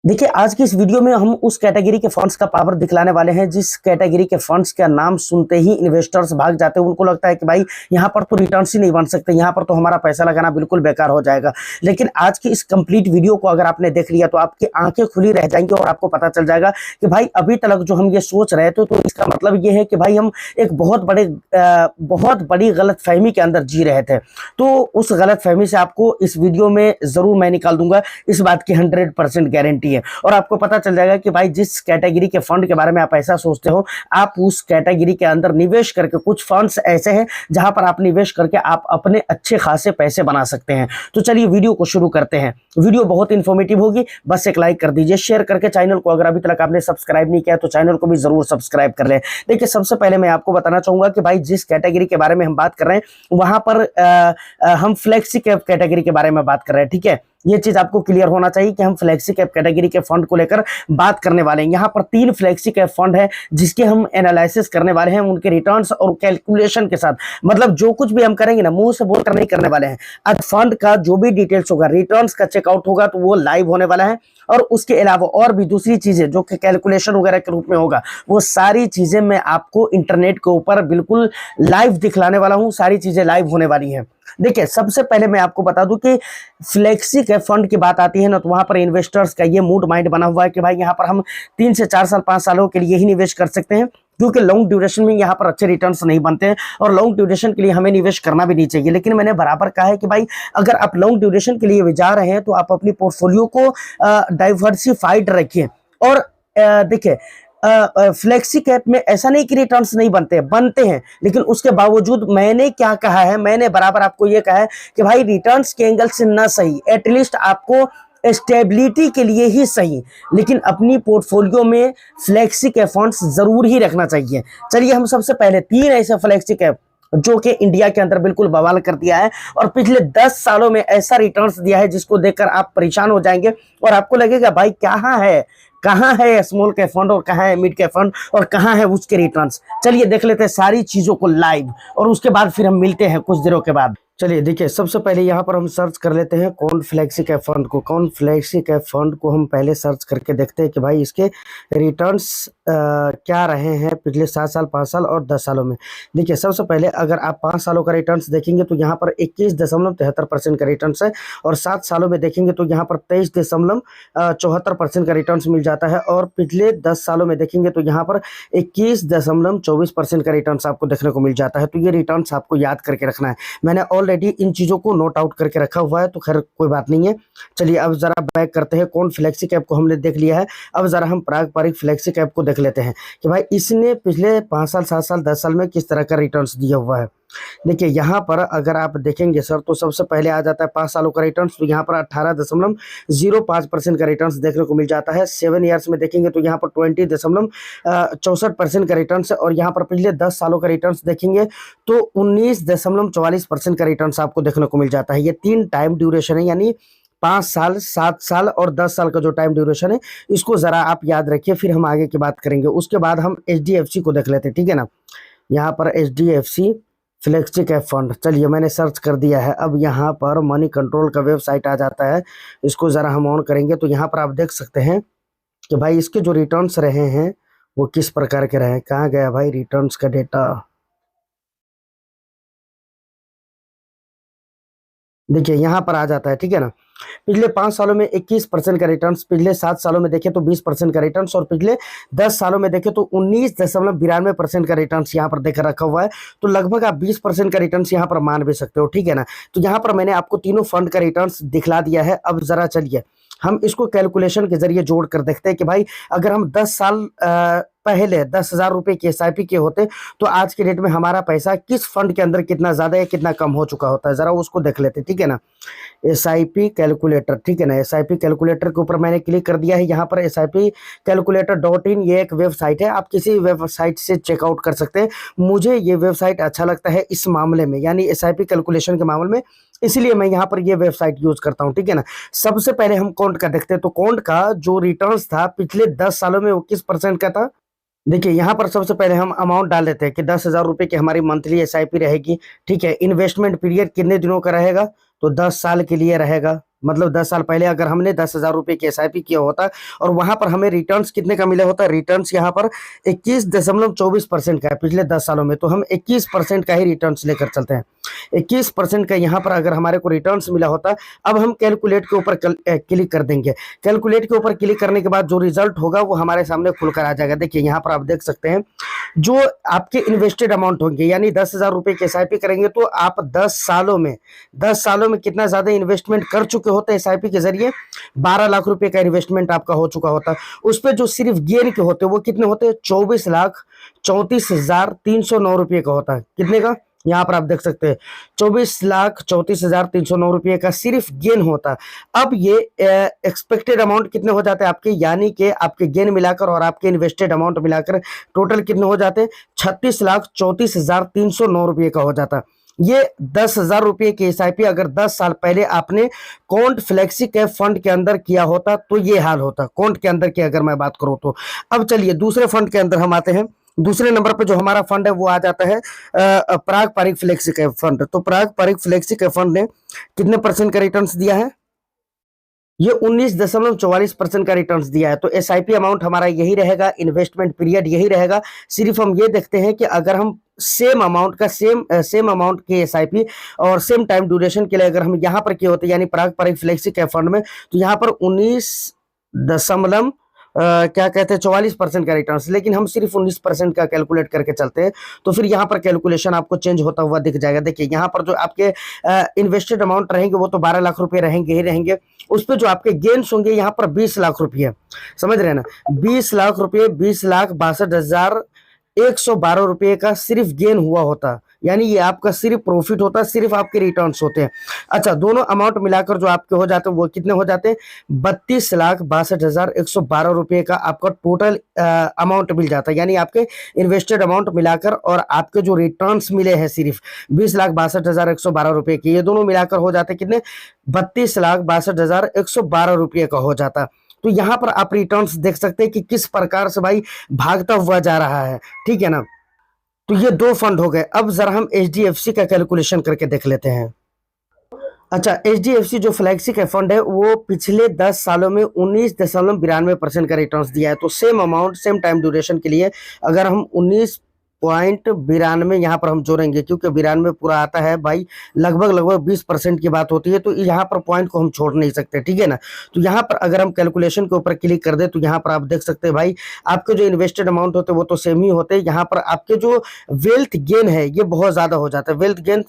देखिए, आज की इस वीडियो में हम उस कैटेगरी के फंड्स का पावर दिखलाने वाले हैं जिस कैटेगरी के फंड्स का नाम सुनते ही इन्वेस्टर्स भाग जाते हैं। उनको लगता है कि भाई यहाँ पर तो रिटर्न्स ही नहीं बन सकते, यहाँ पर तो हमारा पैसा लगाना बिल्कुल बेकार हो जाएगा। लेकिन आज की इस कंप्लीट वीडियो को अगर आपने देख लिया तो आपकी आंखें खुली रह जाएंगी और आपको पता चल जाएगा कि भाई अभी तक जो हम ये सोच रहे थे तो इसका मतलब ये है कि भाई हम एक बहुत बड़ी गलतफहमी के अंदर जी रहे थे। तो उस गलतफहमी से आपको इस वीडियो में जरूर मैं निकाल दूंगा, इस बात की 100% गारंटी है। और आपको पता चल जाएगा कि भाई जिस कैटेगरी के फंड के बारे में आप ऐसा सोचते हो, आप उस कैटेगरी के अंदर निवेश करके कुछ फंड्स ऐसे हैं जहां पर आप निवेश करके आप अपने अच्छे खासे पैसे बना सकते हैं। तो चलिए वीडियो को शुरू करते हैं। वीडियो बहुत इंफॉर्मेटिव होगी, बस एक लाइक कर दीजिए, शेयर करके चैनल को अगर अभी तक आपने सब्सक्राइब नहीं किया तो चैनल को भी जरूर सब्सक्राइब कर लें। देखिए, सबसे पहले मैं आपको बताना चाहूंगा कि भाई जिस कैटेगरी के बारे में हम बात कर रहे हैं वहां पर हम फ्लेक्सी कैप कैटेगरी के बारे में बात कर रहे हैं। ठीक है, ये चीज आपको क्लियर होना चाहिए कि हम फ्लेक्सी कैप कैटेगरी के फंड को लेकर बात करने वाले हैं। यहाँ पर 3 फ्लेक्सी कैप फंड है जिसके हम एनालिसिस करने वाले हैं, उनके रिटर्न्स और कैलकुलेशन के साथ। मतलब जो कुछ भी हम करेंगे ना, मुंह से बोलकर नहीं करने वाले हैं। आज फंड का जो भी डिटेल्स होगा, रिटर्न्स का चेकआउट होगा तो वो लाइव होने वाला है। और उसके अलावा और भी दूसरी चीजें जो कि कैलकुलेशन वगैरह के रूप में होगा, वो सारी चीजें मैं आपको इंटरनेट के ऊपर बिल्कुल लाइव दिखलाने वाला हूँ। सारी चीजें लाइव होने वाली हैं। देखिए, सबसे पहले मैं आपको बता दूं कि फ्लेक्सी कैप फंड की बात आती है ना, तो वहां पर इन्वेस्टर्स का ये मूड माइंड बना हुआ है कि भाई यहाँ पर हम 3 से 4 साल 5 सालों के लिए ही निवेश कर सकते हैं, क्योंकि लॉन्ग ड्यूरेशन में यहाँ पर अच्छे रिटर्न्स नहीं बनते हैं और लॉन्ग ड्यूरेशन के लिए हमें निवेश करना भी नहीं चाहिए। लेकिन मैंने बराबर कहा है कि भाई अगर आप लॉन्ग ड्यूरेशन के लिए जा रहे हैं तो आप अपनी पोर्टफोलियो को डाइवर्सिफाइड रखिए। और देखिए, फ्लेक्सी कैप में ऐसा नहीं कि रिटर्न्स नहीं बनते हैं, लेकिन उसके बावजूद मैंने क्या कहा है, मैंने बराबर आपको ये कहा है कि भाई रिटर्न्स के एंगल से ना सही, एटलीस्ट आपको स्टेबिलिटी के लिए ही सही, लेकिन अपनी पोर्टफोलियो में फ्लेक्सी कैप फंड्स जरूर ही रखना चाहिए। चलिए, हम सबसे पहले 3 ऐसे फ्लेक्सी कैप जो कि इंडिया के अंदर बिल्कुल बवाल कर दिया है और पिछले 10 सालों में ऐसा रिटर्न्स दिया है जिसको देखकर आप परेशान हो जाएंगे और आपको लगेगा भाई कहाँ है स्मॉल कैप फंड और कहाँ है मिड कैप फंड और कहाँ है उसके रिटर्न्स। चलिए देख लेते हैं सारी चीजों को लाइव और उसके बाद फिर हम मिलते हैं कुछ दिनों के बाद। चलिए देखिए, सबसे पहले यहाँ पर हम सर्च कर लेते हैं कौन फ्लेक्सी कैप फंड को हम पहले सर्च करके देखते हैं कि भाई इसके रिटर्न्स क्या रहे हैं पिछले 7 साल 5 साल और 10 सालों में। देखिए, सबसे पहले अगर आप 5 सालों का रिटर्न्स देखेंगे तो यहाँ पर 21.73% का रिटर्न्स है और 7 सालों में देखेंगे तो यहाँ पर 23.74% का रिटर्न्स मिल जाता है और पिछले 10 सालों में देखेंगे तो यहाँ पर 21.24% का रिटर्न्स आपको देखने को मिल जाता है। तो ये रिटर्न्स आपको याद करके रखना है। मैंने ऑलरेडी इन चीजों को नोट आउट करके रखा हुआ है, तो खैर कोई बात नहीं है। चलिए अब जरा बैक करते हैं। कौन फ्लेक्सी कैप को हमने देख लिया है, अब जरा हम पारंपरिक फ्लेक्सी कैप को देख लेते हैं कि भाई इसने पिछले 5 साल 7 साल 10 साल में किस तरह का रिटर्न्स दिया हुआ है। देखिए, यहाँ पर अगर आप देखेंगे सर तो सबसे पहले आ जाता है 5 सालों का रिटर्न्स, तो यहाँ पर 18.05% का रिटर्न्स देखने को मिल जाता है। 7 ईयर्स में देखेंगे तो यहाँ पर 20.64% का रिटर्न्स है और यहाँ पर पिछले 10 सालों का रिटर्न्स देखेंगे तो 19.44% का रिटर्न्स आपको देखने को मिल जाता है। ये 3 टाइम ड्यूरेशन है, यानी 5 साल 7 साल और 10 साल का जो टाइम ड्यूरेशन है, इसको जरा आप याद रखिए, फिर हम आगे की बात करेंगे। उसके बाद हम HDFC को देख लेते हैं, ठीक है ना। यहाँ पर HDFC फ्लेक्सी कैप फंड, चलिए मैंने सर्च कर दिया है। अब यहाँ पर मनी कंट्रोल का वेबसाइट आ जाता है, इसको ज़रा हम ऑन करेंगे तो यहाँ पर आप देख सकते हैं कि भाई इसके जो रिटर्न्स रहे हैं वो किस प्रकार के रहे हैं। कहाँ गया भाई रिटर्न्स का डेटा। देखिए, यहाँ पर आ जाता है, ठीक है ना। पिछले 5 सालों में 21% का रिटर्न्स, पिछले 7 सालों में देखें तो 20% का रिटर्न्स और पिछले 10 सालों में देखें तो 19.92% का रिटर्न्स यहाँ पर देकर रखा हुआ है। तो लगभग आप 20% का रिटर्न्स यहाँ पर मान भी सकते हो, ठीक है ना। तो यहाँ पर मैंने आपको तीनों फंड का रिटर्न्स दिखला दिया है। अब जरा चलिए हम इसको कैलकुलेशन के जरिए जोड़ कर देखते हैं कि भाई अगर हम 10 साल पहले 10,000 रुपए की SIP के होते तो आज के डेट में हमारा पैसा किस फंड के अंदर कितना ज्यादा या कितना कम हो चुका होता है, जरा उसको देख लेते हैं, ठीक है ना। SIP कैलकुलेटर, ठीक है ना। SIP कैलकुलेटर के ऊपर मैंने क्लिक कर दिया है। यहाँ पर SIPcalculator.in ये एक वेबसाइट है, आप किसी वेबसाइट से चेकआउट कर सकते हैं। मुझे ये वेबसाइट अच्छा लगता है इस मामले में, यानी SIP कैलकुलेशन के मामले में, इसलिए मैं यहाँ पर ये वेबसाइट यूज करता हूँ, ठीक है ना। सबसे पहले हम कौन का देखते हैं, तो कौन का जो रिटर्न्स था पिछले 10 सालों में वो किस % का था। देखिए, यहाँ पर सबसे पहले हम अमाउंट डाल देते हैं कि 10,000 रुपये की हमारी मंथली SIP रहेगी, ठीक है। इन्वेस्टमेंट पीरियड कितने दिनों का रहेगा, तो 10 साल के लिए रहेगा, मतलब 10 साल पहले अगर हमने 10,000 रुपये की एसआईपी किया होता और वहां पर हमें रिटर्न्स कितने का मिला होता, रिटर्न्स यहाँ पर 21.24% का है पिछले 10 सालों में, तो हम 21% का ही रिटर्न्स लेकर चलते हैं। 21% का यहाँ पर अगर हमारे को रिटर्न्स मिला होता। अब हम कैलकुलेट के ऊपर क्लिक कर देंगे। कैलकुलेट के ऊपर क्लिक करने के बाद जो रिजल्ट होगा वो हमारे सामने खुलकर आ जाएगा। देखिए यहाँ पर आप देख सकते हैं जो आपके इन्वेस्टेड अमाउंट होंगे, यानी 10,000 रुपये की एसआईपी करेंगे तो आप 10 सालों में कितना ज्यादा इन्वेस्टमेंट कर चुके होते हैं एसआईपी के जरिए, 12 लाख रुपए का इन्वेस्टमेंट आपका हो चुका होता है। उस पर जो सिर्फ गेन के होते हैं वो कितने होते हैं, 24,34,309 रुपये का होता है। कितने का, यहाँ पर आप देख सकते हैं 24,34,309 रुपये का सिर्फ गेन होता है। अब ये एक्सपेक्टेड अमाउंट कितने हो जाते हैं आपके, यानी कि आपके गेन मिलाकर और आपके इन्वेस्टेड अमाउंट मिलाकर टोटल कितने हो जाते हैं, 36,34,309 रुपये का हो जाता है। ये 10,000 रुपये की एसआईपी अगर 10 साल पहले आपने कॉन्ट फ्लेक्सी कैप फंड के अंदर किया होता तो ये हाल होता, कॉन्ट के अंदर की अगर मैं बात करूं तो। अब चलिए दूसरे फंड के अंदर हम आते हैं। दूसरे नंबर पे जो हमारा फंड है वो आ जाता है पराग पारिक फ्लेक्सी कैप फंड। तो पराग पारिक फ्लेक्सी कैप फंड ने कितने परसेंट का रिटर्न्स दिया है, ये 19.44% का रिटर्न्स दिया है। तो एसआईपी अमाउंट हमारा यही रहेगा, इन्वेस्टमेंट पीरियड यही रहेगा। सिर्फ हम ये देखते हैं कि अगर हम सेम अमाउंट की एसआईपी और सेम टाइम ड्यूरेशन के लिए अगर हम यहाँ पर किए होते, यानी पराग पारिक फ्लेक्सी कैप फंड में, तो यहाँ पर 44% का रिटर्न्स, लेकिन हम सिर्फ 19% का कैलकुलेट करके चलते हैं तो फिर यहाँ पर कैलकुलेशन आपको चेंज होता हुआ दिख जाएगा। देखिए यहाँ पर जो आपके इन्वेस्टेड अमाउंट रहेंगे वो तो 12 लाख रुपए रहेंगे ही रहेंगे, उस पर जो आपके गेन्स होंगे यहाँ पर 20 लाख रुपये, समझ रहे हैं ना, 20 लाख रुपये, 20,62,112 रुपये का सिर्फ गेन हुआ होता, यानी ये आपका सिर्फ प्रॉफिट होता, सिर्फ आपके रिटर्न्स होते हैं। अच्छा, दोनों अमाउंट मिलाकर जो आपके हो जाते हैं वो कितने हो जाते हैं, 32,62,112 रुपये का आपका टोटल अमाउंट मिल जाता है। यानी आपके इन्वेस्टेड अमाउंट मिलाकर और आपके जो रिटर्न्स मिले हैं सिर्फ 20,62,112 रुपये के, ये दोनों मिलाकर हो जाते कितने, 32,62,112 रुपये का हो जाता। तो यहाँ पर आप रिटर्न्स देख सकते हैं कि किस प्रकार से भाई भागता हुआ जा रहा है, ठीक है ना। तो ये दो फंड हो गए। अब जरा हम एचडीएफसी का कैलकुलेशन करके देख लेते हैं। अच्छा, एचडीएफसी जो फ्लैगशिप का फंड है वो पिछले 10 सालों में 19.92% का रिटर्न्स दिया है। तो same amount same time duration के लिए अगर हम 19.92 यहाँ पर हम जोड़ेंगे, क्योंकि 92 पूरा आता है भाई, लगभग 20% की बात होती है, तो यहाँ पर पॉइंट को हम छोड़ नहीं सकते, ठीक है ना। तो यहाँ पर अगर हम कैलकुलेशन के ऊपर क्लिक कर दे तो यहाँ पर आप देख सकते हैं भाई आपके जो इन्वेस्टेड अमाउंट होते हैं वो तो सेम ही होते हैं। यहाँ पर आपके जो वेल्थ गेन है ये बहुत ज्यादा हो जाता है। वेल्थ गेन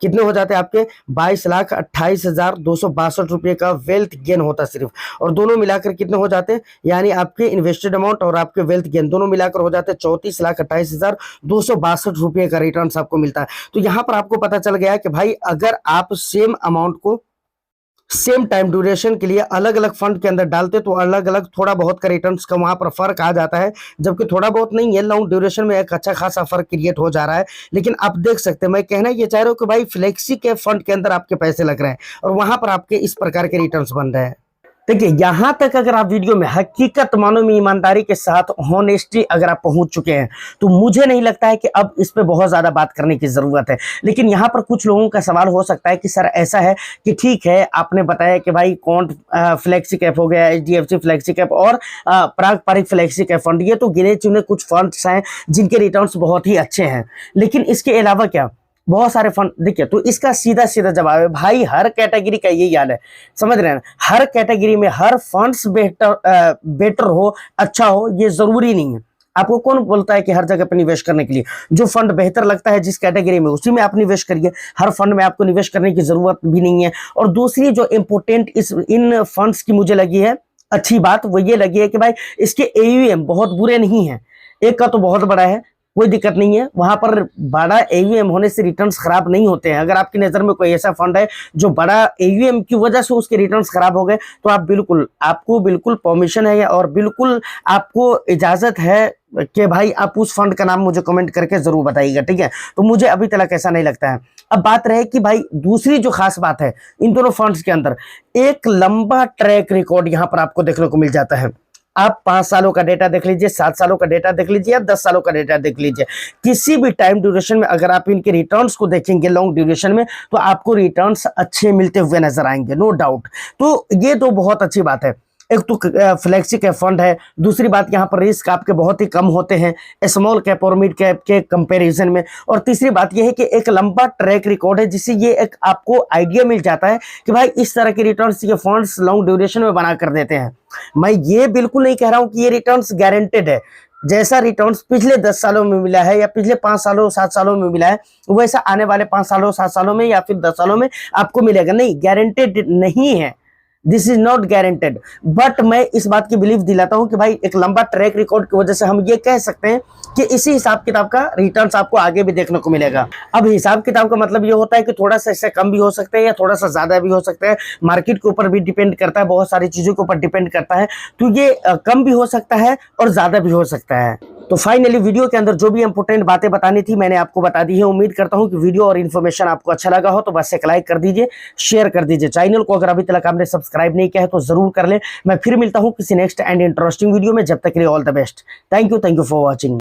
कितने हो जाते हैं आपके, 22,28,262 रुपये का वेल्थ गेन होता है सिर्फ, और दोनों मिलाकर कितने हो जाते हैं, यानी आपके इन्वेस्टेड अमाउंट और आपके वेल्थ गेन दोनों मिलाकर हो जाते हैं 34,28,262 रुपये का रिटर्न आपको मिलता है। तो यहां पर आपको पता चल गया कि भाई अगर आप सेम अमाउंट को सेम टाइम ड्यूरेशन के लिए अलग अलग फंड के अंदर डालते तो अलग अलग थोड़ा बहुत का रिटर्न्स का वहां पर फर्क आ जाता है, जबकि थोड़ा बहुत नहीं है, लॉन्ग ड्यूरेशन में एक अच्छा खासा फर्क क्रिएट हो जा रहा है। लेकिन आप देख सकते हैं, मैं कहना ये चाह रहा हूं कि भाई फ्लेक्सी के फंड के अंदर आपके पैसे लग रहे हैं और वहां पर आपके इस प्रकार के रिटर्न्स बन रहे हैं। देखिए यहां तक अगर आप वीडियो में हकीकत मानो में ईमानदारी के साथ हॉनेस्टी अगर आप पहुंच चुके हैं तो मुझे नहीं लगता है कि अब इस पे बहुत ज्यादा बात करने की जरूरत है। लेकिन यहां पर कुछ लोगों का सवाल हो सकता है कि सर ऐसा है कि ठीक है आपने बताया कि भाई कौन फ्लेक्सी कैप हो गया, एचडीएफसी फ्लेक्सी कैप और पराग पारिक फ्लेक्सी कैप फंड, ये तो गिने चुने कुछ फंड्स हैं जिनके रिटर्न्स बहुत ही अच्छे हैं, लेकिन इसके अलावा क्या बहुत सारे फंड। देखिए तो इसका सीधा सीधा जवाब है भाई हर कैटेगरी का यही हाल है, समझ रहे हैं ना। हर कैटेगरी में हर फंड्स बेटर हो, अच्छा हो, ये जरूरी नहीं है। आपको कौन बोलता है कि हर जगह पे निवेश करने के लिए, जो फंड बेहतर लगता है जिस कैटेगरी में उसी में आप निवेश करिए। हर फंड में आपको निवेश करने की जरूरत भी नहीं है। और दूसरी जो इंपोर्टेंट इन फंड्स की मुझे लगी है अच्छी बात, वो ये लगी है कि भाई इसके एयूएम बहुत बुरे नहीं है। एक का तो बहुत बड़ा है, कोई दिक्कत नहीं है, वहां पर बड़ा एयूएम होने से रिटर्न्स खराब नहीं होते हैं। अगर आपकी नजर में कोई ऐसा फंड है जो बड़ा एयूएम की वजह से उसके रिटर्न्स खराब हो गए तो आपको बिल्कुल परमिशन है और बिल्कुल आपको इजाजत है कि भाई आप उस फंड का नाम मुझे कमेंट करके जरूर बताइएगा, ठीक है। तो मुझे अभी तक ऐसा नहीं लगता है। अब बात रहे कि भाई दूसरी जो खास बात है इन दोनों फंड्स के अंदर, एक लंबा ट्रैक रिकॉर्ड यहां पर आपको देखने को मिल जाता है। आप 5 सालों का डेटा देख लीजिए, 7 सालों का डेटा देख लीजिए या 10 सालों का डेटा देख लीजिए, किसी भी टाइम ड्यूरेशन में अगर आप इनके रिटर्न्स को देखेंगे लॉन्ग ड्यूरेशन में, तो आपको रिटर्न्स अच्छे मिलते हुए नजर आएंगे, नो डाउट। तो ये तो बहुत अच्छी बात है। एक तो फ्लेक्सी कैप फंड है, दूसरी बात यहाँ पर रिस्क आपके बहुत ही कम होते हैं स्मॉल कैप और मिड कैप के कंपैरिजन में, और तीसरी बात यह है कि एक लंबा ट्रैक रिकॉर्ड है, जिससे ये एक आपको आइडिया मिल जाता है कि भाई इस तरह के रिटर्न्स ये फंड्स लॉन्ग ड्यूरेशन में बना कर देते हैं। मैं ये बिल्कुल नहीं कह रहा हूं कि ये रिटर्न्स गारंटेड है, जैसा रिटर्न्स पिछले 10 सालों में मिला है या पिछले 5 सालों 7 सालों में मिला है, वैसा आने वाले 5 सालों 7 सालों में या फिर 10 सालों में आपको मिलेगा, नहीं, गारंटेड नहीं है, this is not guaranteed. But मैं इस बात की बिलीव दिलाता हूं कि भाई एक लंबा ट्रैक रिकॉर्ड की वजह से हम ये कह सकते हैं कि इसी हिसाब किताब का रिटर्न्स आपको आगे भी देखने को मिलेगा। अब हिसाब किताब का मतलब ये होता है कि थोड़ा सा इससे कम भी हो सकता है या थोड़ा सा ज्यादा भी हो सकता है, मार्केट के ऊपर भी डिपेंड करता है, बहुत सारी चीजों के ऊपर डिपेंड करता है, तो ये कम भी हो सकता है और ज्यादा भी हो सकता है। तो फाइनली वीडियो के अंदर जो भी इंपोर्टेंट बातें बतानी थी मैंने आपको बता दी है। उम्मीद करता हूं कि वीडियो और इन्फॉर्मेशन आपको अच्छा लगा हो, तो बस एक लाइक कर दीजिए, शेयर कर दीजिए, चैनल को अगर अभी तक आपने सब्सक्राइब नहीं किया है तो जरूर कर ले। मैं फिर मिलता हूं किसी नेक्स्ट एंड इंटरेस्टिंग वीडियो में, जब तक के लिए all the best. Thank you for watching.